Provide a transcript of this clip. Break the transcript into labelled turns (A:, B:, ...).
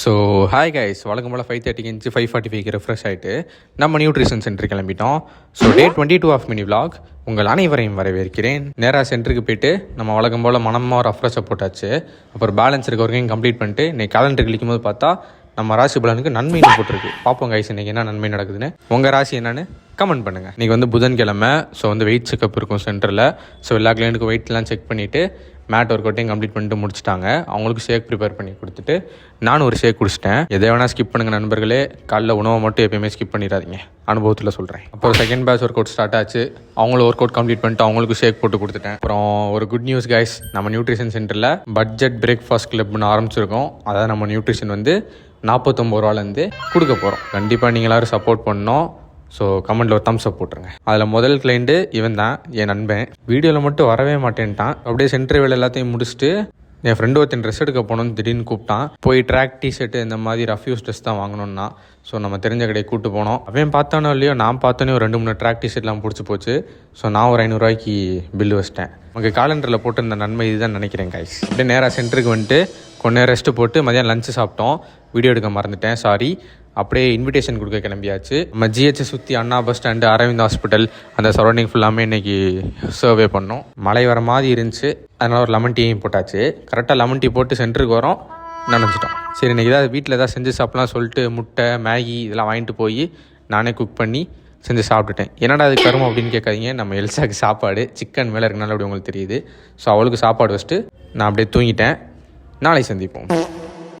A: So hi guys, வழக்கம் போல் 5:30 inch 5:45 refresh ஆகிட்டு நம்ம நியூட்ரிஷன் சென்டர் கிளம்பிட்டோம். So day 22 of mini vlog உங்கள் அனைவரையும் வரவேற்கிறேன். நேராக சென்டருக்கு போய்ட்டு நம்ம வழக்கம் போல் மனமாக ரெஃப்ரெஷை போட்டாச்சு. அப்புறம் பேலன்ஸ் இருக்க வரைக்கும் கம்ப்ளீட் பண்ணிட்டு இன்னைக்கு கேலண்டர் கிளிக்கும் போது பார்த்தா நம்ம ராசி பலனுக்கு நன்மைன்னு போட்டிருக்கு. பார்ப்போம் கைஸ் இன்றைக்கி என்ன நன்மை நடக்குதுன்னு. உங்கள் ராசி என்னன்னு கமெண்ட் பண்ணுங்கள். இன்றைக்கி புதன்கிழமை. ஸோ வெயிட் செக்அப் இருக்கும் சென்டரில். ஸோ எல்லா கிளைண்ட்டுக்கும் வெயிட்லாம் செக் பண்ணிவிட்டு மேட் ஒர்க் அவுட்டையும் கம்ப்ளீட் பண்ணிட்டு முடிச்சிட்டாங்க. அவங்களுக்கு ஷேக் ப்ரிப்பேர் பண்ணி கொடுத்துட்டு நானும் ஒரு ஷேக் குடிச்சிட்டேன். எதை வேணால் ஸ்கிப் பண்ணுங்கள் நண்பர்களே, காலைல உணவை மட்டும் எப்பயுமே ஸ்கிப் பண்ணிடாதீங்க, அனுபவத்தில் சொல்கிறேன். அப்புறம் second patch work out start ஆச்சு. அவங்களும் ஒர்க் அவுட் கம்ப்ளீட் பண்ணிட்டு அவங்களுக்கு ஷேக் போட்டு கொடுத்துட்டேன். அப்புறம் ஒரு குட் நியூஸ் கைஸ், நம்ம நியூட்ரிஷன் சென்டரில் பட்ஜெட் பிரேக்ஃபாஸ்ட் கிளப்னு ஆரம்பிச்சிருக்கோம். அதாவது நம்ம நியூட்ரிஷன் 49 ரூபாலேருந்து கொடுக்க போகிறோம். கண்டிப்பாக நீங்கள் எல்லோரும் சப்போர்ட் பண்ணோம். ஸோ கமெண்ட்டில் ஒரு தம்ஸ் அப் போட்டுருங்க. அதில் முதல் கிளைண்ட்டு இவன் தான், என் நண்பன். வீடியோவில் மட்டும் வரவே மாட்டேன்ட்டான். அப்படியே சென்டர் வேலை எல்லாத்தையும் முடிச்சுட்டு என் ஃப்ரெண்டு ஒருத்தன் ட்ரெஸ் எடுக்க போகணுன்னு திடீர்னு கூப்பிட்டான். போய் ட்ராக் டிஷர்ட்டு இந்த மாதிரி ரஃப்யூஸ் ட்ரெஸ் தான் வாங்கணுன்னா. ஸோ நம்ம தெரிஞ்ச கடையை கூப்பிட்டு போனோம். அவன் பார்த்தானோ இல்லையோ, நான் பார்த்தோன்னே ஒரு 2-3 ட்ராக் டிஷர்ட்லாம் பிடிச்சி போச்சு. ஸோ நான் ஒரு 500 ரூபாய்க்கு பில்லு வச்சிட்டேன். நமக்கு காலண்டரில் போட்டு இந்த நன்மை இதுதான் நினைக்கிறேன் கைஸ். அப்படியே நேராக சென்டருக்கு வந்துட்டு கொஞ்ச நேரம் ரெஸ்ட்டு போட்டு மதியம் லஞ்சு சாப்பிட்டோம். வீடியோ எடுக்க மறந்துட்டேன், சாரி. அப்படியே இன்விடேஷன் கொடுக்க கிளம்பியாச்சு. நம்ம ஜிஹெச்சை சுற்றி அண்ணா பஸ் ஸ்டாண்டு, அரவிந்த் ஹாஸ்பிட்டல் அந்த சரௌண்டிங் ஃபுல்லாமே இன்றைக்கி சர்வே பண்ணோம். மழை வர மாதிரி இருந்துச்சு, அதனால் ஒரு லெமன் டீயும் போட்டாச்சு. கரெக்டாக லெமன் டீ போட்டு சென்டருக்கு வரோம், நினச்சிட்டோம். சரி இன்றைக்கி ஏதாவது வீட்டில் ஏதாவது செஞ்சு சாப்பிட்லாம் சொல்லிட்டு முட்டை, மேகி இதெல்லாம் வாங்கிட்டு போய் நானே குக் பண்ணி செஞ்சு சாப்பிட்டுட்டேன். என்னடா அது கருமம் அப்படின்னு கேட்காதீங்க, நம்ம எல்சாக்கு சாப்பாடு சிக்கன் மேலே இருக்கனால அப்படி உங்களுக்கு தெரியுது. ஸோ அவளுக்கு சாப்பாடு வச்சுட்டு நான் அப்படியே தூங்கிட்டேன். நாளை சந்திப்போம்.